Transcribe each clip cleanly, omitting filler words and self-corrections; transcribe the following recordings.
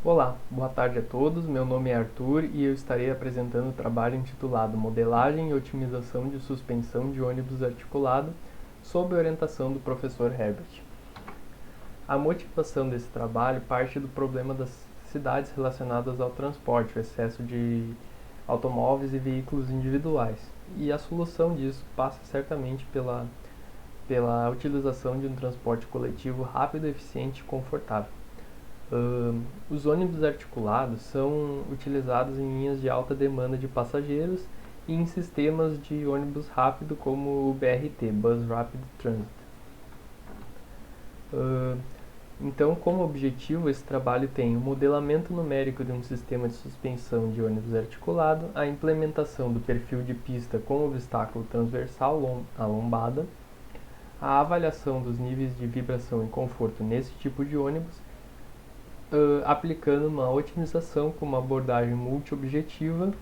Olá, boa tarde a todos. Meu nome é Arthur e eu estarei apresentando o trabalho intitulado Modelagem e Otimização de Suspensão de Ônibus Articulado, sob a orientação do professor Herbert. A motivação desse trabalho parte do problema das cidades relacionadas ao transporte, o excesso de automóveis e veículos individuais. E a solução disso passa certamente pela utilização de um transporte coletivo rápido, eficiente e confortável. Os ônibus articulados são utilizados em linhas de alta demanda de passageiros e em sistemas de ônibus rápido como o BRT, Bus Rapid Transit. Então, como objetivo, esse trabalho tem o modelamento numérico de um sistema de suspensão de ônibus articulado, a implementação do perfil de pista com obstáculo transversal à lombada, a avaliação dos níveis de vibração e conforto nesse tipo de ônibus, aplicando uma otimização com uma abordagem multi-objetiva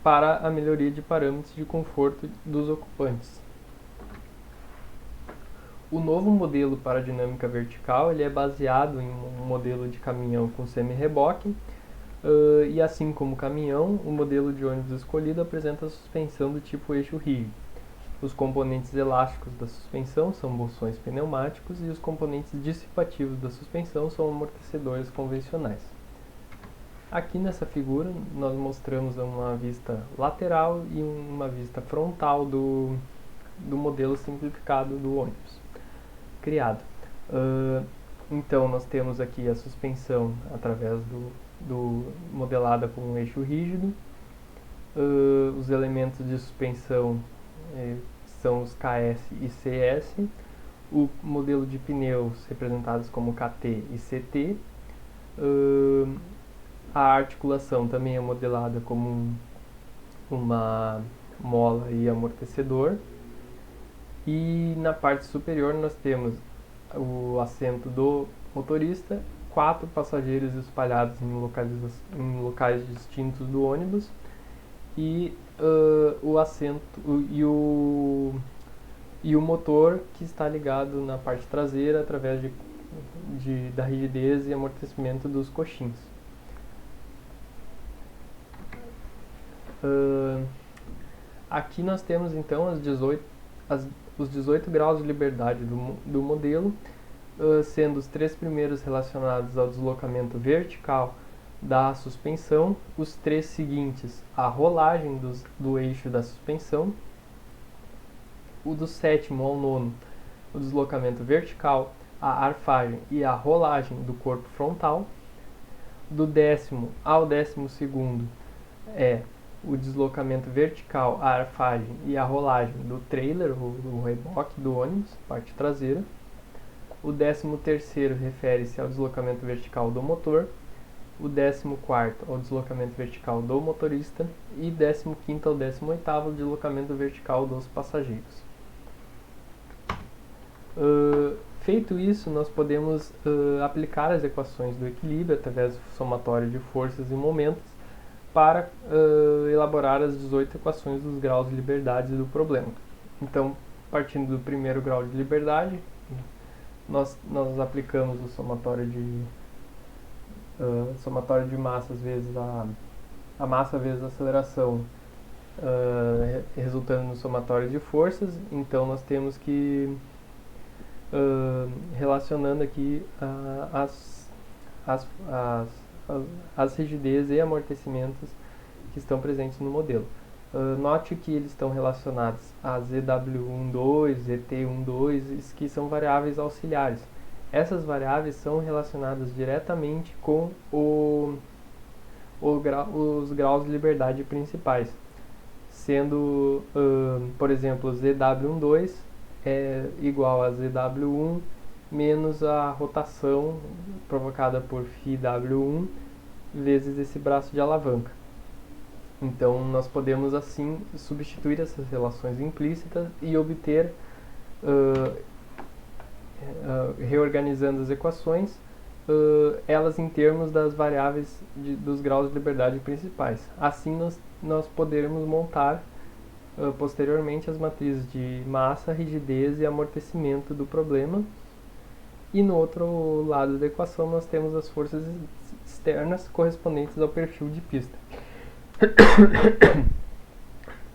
para a melhoria de parâmetros de conforto dos ocupantes. O novo modelo para a dinâmica vertical ele é baseado em um modelo de caminhão com semi-reboque, e assim como o caminhão, o modelo de ônibus escolhido apresenta a suspensão do tipo eixo rígido. Os componentes elásticos da suspensão são bolsões pneumáticos e os componentes dissipativos da suspensão são amortecedores convencionais. Aqui nessa figura nós mostramos uma vista lateral e uma vista frontal do modelo simplificado do ônibus criado. Então nós temos aqui a suspensão através do modelada com um eixo rígido. Os elementos de suspensão são os KS e CS, o modelo de pneus representados como KT e CT, a articulação também é modelada como uma mola e amortecedor, e na parte superior nós temos o assento do motorista, 4 passageiros espalhados em locais distintos do ônibus, e o assento e o motor que está ligado na parte traseira através da rigidez e amortecimento dos coxins. Aqui nós temos então os 18 graus de liberdade do modelo, sendo os 3 primeiros relacionados ao deslocamento vertical da suspensão, os 3 seguintes a rolagem do eixo da suspensão, o do 7º ao 9º o deslocamento vertical, a arfagem e a rolagem do corpo frontal, do 10º ao 12º é o deslocamento vertical, a arfagem e a rolagem do trailer, o reboque do ônibus, parte traseira. O 13º refere-se ao deslocamento vertical do motor, o 14º ao deslocamento vertical do motorista e 15º ao 18º ao deslocamento vertical dos passageiros. Feito isso, nós podemos aplicar as equações do equilíbrio através do somatório de forças e momentos para elaborar as 18 equações dos graus de liberdade do problema. Então, partindo do primeiro grau de liberdade, nós aplicamos o somatório de massas vezes a massa vezes a aceleração, resultando no somatório de forças. Então nós temos que, relacionando aqui as rigidez e amortecimentos que estão presentes no modelo. Note que eles estão relacionados a ZW12, ZT12, que são variáveis auxiliares. Essas variáveis são relacionadas diretamente com os graus de liberdade principais, sendo, por exemplo, ZW12 é igual a ZW1 menos a rotação provocada por φW1 vezes esse braço de alavanca. Então, nós podemos assim substituir essas relações implícitas e obter, reorganizando as equações, elas em termos das variáveis dos graus de liberdade principais. Assim, nós poderemos montar posteriormente as matrizes de massa, rigidez e amortecimento do problema, E no outro lado da equação nós temos as forças externas correspondentes ao perfil de pista.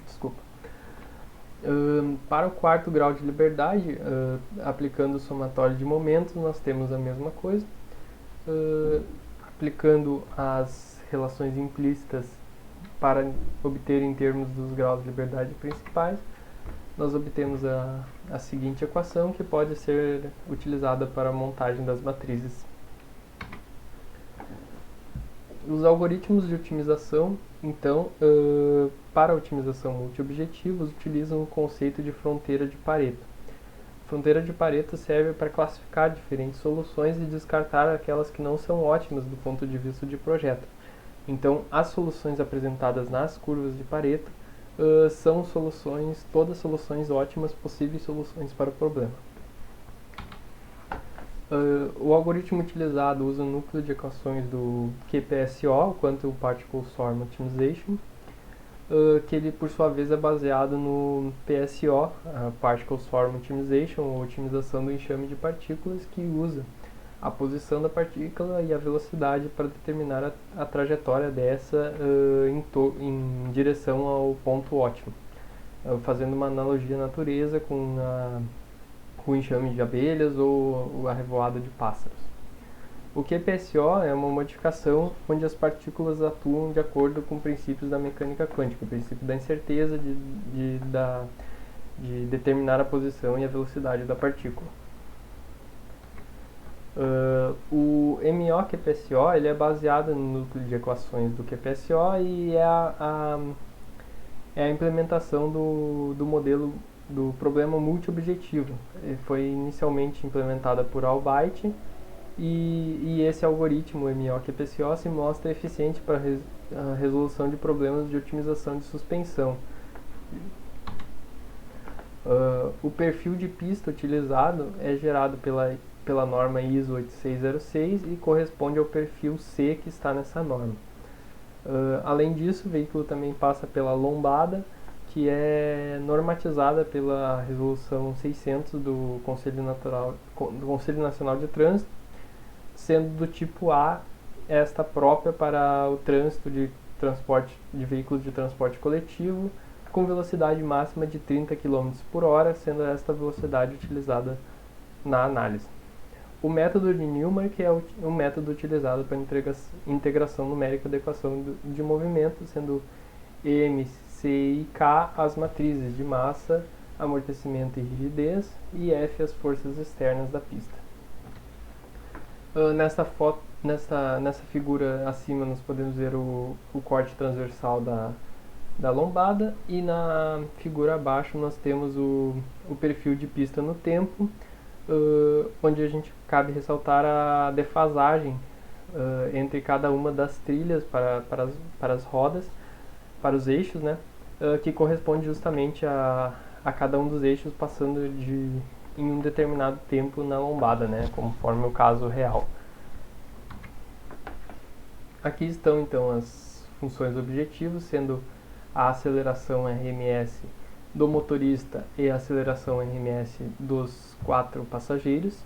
Desculpa. Para o quarto grau de liberdade, aplicando o somatório de momentos, nós temos a mesma coisa. Aplicando as relações implícitas para obter em termos dos graus de liberdade principais, nós obtemos a seguinte equação, que pode ser utilizada para a montagem das matrizes. Os algoritmos de otimização, então, para a otimização multiobjetivos, utilizam o conceito de fronteira de Pareto. A fronteira de Pareto serve para classificar diferentes soluções e descartar aquelas que não são ótimas do ponto de vista de projeto. Então, as soluções apresentadas nas curvas de Pareto são todas soluções ótimas, possíveis soluções para o problema. O algoritmo utilizado usa o núcleo de equações do QPSO, o Quantum Particle Swarm Optimization, que ele por sua vez é baseado no PSO, a Particle Swarm Optimization, ou otimização do enxame de partículas, que usa a posição da partícula e a velocidade para determinar a trajetória dessa em direção ao ponto ótimo, fazendo uma analogia à natureza com o enxame de abelhas ou a revoada de pássaros. O QPSO é uma modificação onde as partículas atuam de acordo com princípios da mecânica quântica, o princípio da incerteza de determinar a posição e a velocidade da partícula. O MO-QPSO ele é baseado no núcleo de equações do QPSO e é a implementação do modelo do problema multiobjetivo. Foi inicialmente implementada por Albaite e esse algoritmo MO-QPSO se mostra eficiente para a resolução de problemas de otimização de suspensão. O perfil de pista utilizado é gerado pela norma ISO 8606 e corresponde ao perfil C que está nessa norma. Além disso, o veículo também passa pela lombada, que é normatizada pela Resolução 600 do Conselho Nacional de Trânsito, sendo do tipo A esta própria para o trânsito de veículos de transporte coletivo, com velocidade máxima de 30 km por hora, sendo esta velocidade utilizada na análise. O método de Newmark é um método utilizado para integração numérica da equação de movimento, sendo M, C e K as matrizes de massa, amortecimento e rigidez, e F as forças externas da pista. Nessa figura acima nós podemos ver o corte transversal da lombada, e na figura abaixo nós temos o perfil de pista no tempo, onde a gente cabe ressaltar a defasagem entre cada uma das trilhas para as rodas, para os eixos, né, que corresponde justamente a cada um dos eixos passando em um determinado tempo na lombada, né, conforme o caso real. Aqui estão então as funções objetivos, sendo a aceleração RMS do motorista e a aceleração RMS dos 4 passageiros.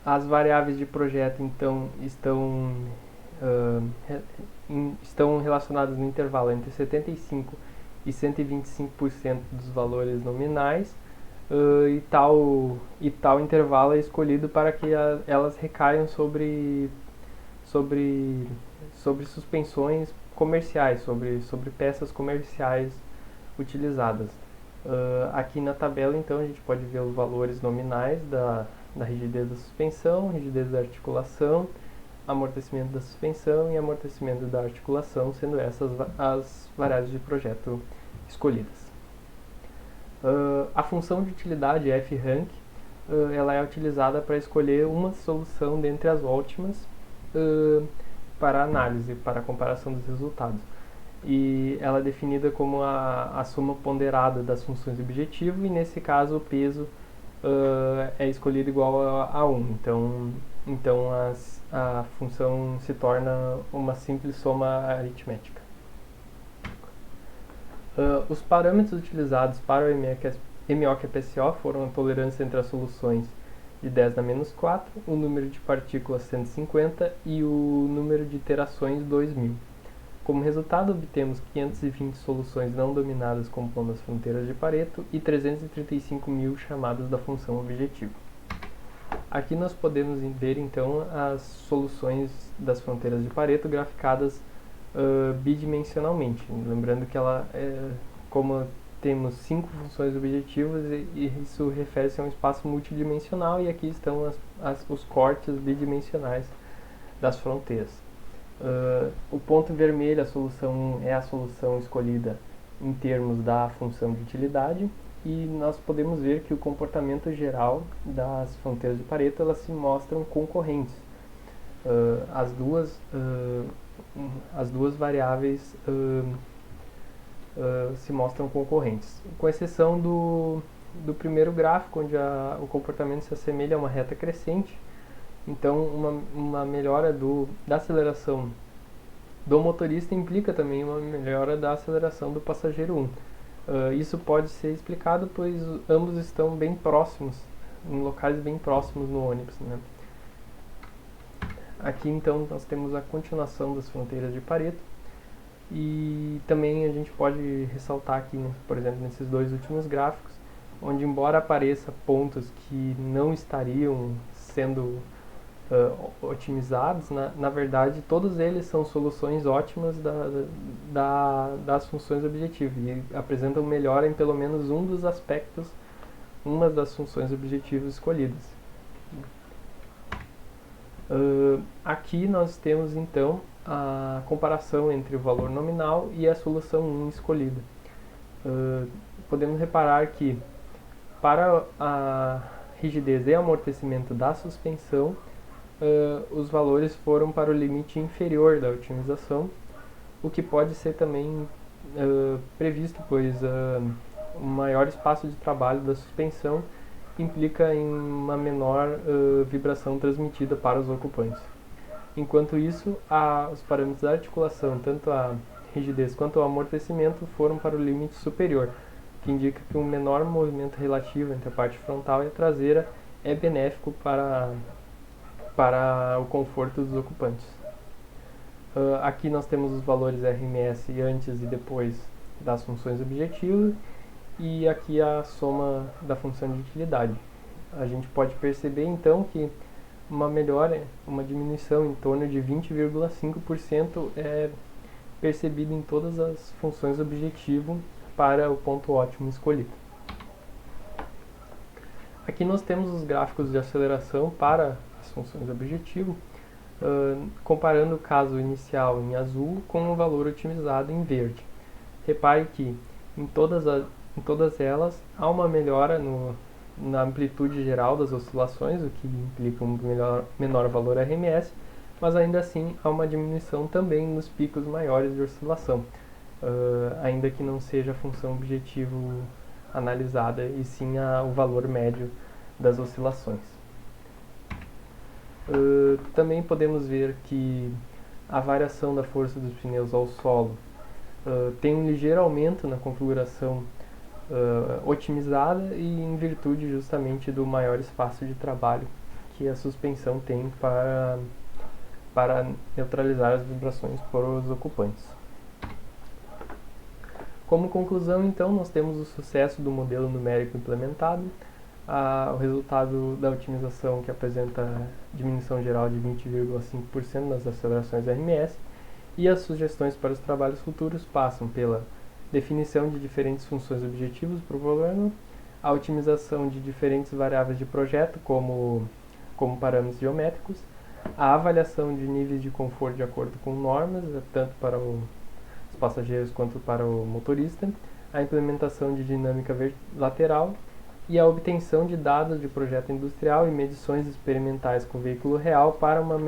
As variáveis de projeto então estão relacionadas no intervalo entre 75% e 125% dos valores nominais, e tal intervalo é escolhido para que elas recaiam sobre suspensões comerciais, sobre peças comerciais utilizadas. Aqui na tabela então a gente pode ver os valores nominais da rigidez da suspensão, rigidez da articulação, amortecimento da suspensão e amortecimento da articulação, sendo essas as variáveis de projeto escolhidas. A função de utilidade F-rank ela é utilizada para escolher uma solução dentre as ótimas para análise, para a comparação dos resultados. E ela é definida como a soma ponderada das funções de objetivo, e nesse caso o peso é escolhido igual a 1. Então a função se torna uma simples soma aritmética. Os parâmetros utilizados para o MO e PSO foram a tolerância entre as soluções de 10 na menos 4, o número de partículas 150 e o número de iterações 2000. Como resultado, obtemos 520 soluções não dominadas compondo as fronteiras de Pareto e 335.000 chamadas da função objetivo. Aqui nós podemos ver então as soluções das fronteiras de Pareto graficadas bidimensionalmente. Lembrando que como temos 5 funções objetivas e isso refere-se a um espaço multidimensional, e aqui estão os cortes bidimensionais das fronteiras. O ponto vermelho, a solução 1, é a solução escolhida em termos da função de utilidade, e nós podemos ver que o comportamento geral das fronteiras de Pareto elas se mostram concorrentes. As duas variáveis se mostram concorrentes, com exceção do primeiro gráfico, onde o comportamento se assemelha a uma reta crescente. Então, uma melhora da aceleração do motorista implica também uma melhora da aceleração do passageiro 1. Isso pode ser explicado pois ambos estão bem próximos, em locais bem próximos no ônibus, né? Aqui então nós temos a continuação das fronteiras de Pareto, e também a gente pode ressaltar aqui, né, por exemplo, nesses dois últimos gráficos, onde embora apareça pontos que não estariam sendo otimizados, na verdade todos eles são soluções ótimas das funções objetivas e apresentam melhora em pelo menos um dos aspectos, uma das funções objetivas escolhidas. Aqui nós temos então a comparação entre o valor nominal e a solução 1 escolhida. Podemos reparar que para a rigidez e amortecimento da suspensão, os valores foram para o limite inferior da otimização, o que pode ser também previsto, pois um maior espaço de trabalho da suspensão implica em uma menor vibração transmitida para os ocupantes. Enquanto isso, os parâmetros da articulação, tanto a rigidez quanto o amortecimento, foram para o limite superior, que indica que um menor movimento relativo entre a parte frontal e a traseira é benéfico para o conforto dos ocupantes. Aqui nós temos os valores RMS antes e depois das funções objetivas, e aqui a soma da função de utilidade. A gente pode perceber então que uma diminuição em torno de 20,5% é percebida em todas as funções objetivo para o ponto ótimo escolhido. Aqui nós temos os gráficos de aceleração para as funções objetivo, comparando o caso inicial em azul com o valor otimizado em verde. Repare que em todas elas há uma melhora na amplitude geral das oscilações, o que implica um menor valor RMS, mas ainda assim há uma diminuição também nos picos maiores de oscilação, ainda que não seja a função objetivo analisada, e sim o valor médio das oscilações. Também podemos ver que a variação da força dos pneus ao solo tem um ligeiro aumento na configuração otimizada, e em virtude justamente do maior espaço de trabalho que a suspensão tem para neutralizar as vibrações por os ocupantes. Como conclusão, então, nós temos o sucesso do modelo numérico implementado, o resultado da otimização, que apresenta diminuição geral de 20,5% nas acelerações RMS, e as sugestões para os trabalhos futuros passam pela definição de diferentes funções objetivas para o problema, a otimização de diferentes variáveis de projeto, como parâmetros geométricos, a avaliação de níveis de conforto de acordo com normas, tanto para os passageiros quanto para o motorista, a implementação de dinâmica lateral e a obtenção de dados de projeto industrial e medições experimentais com veículo real para uma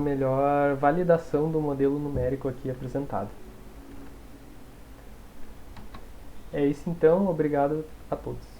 melhor validação do modelo numérico aqui apresentado. É isso então, obrigado a todos.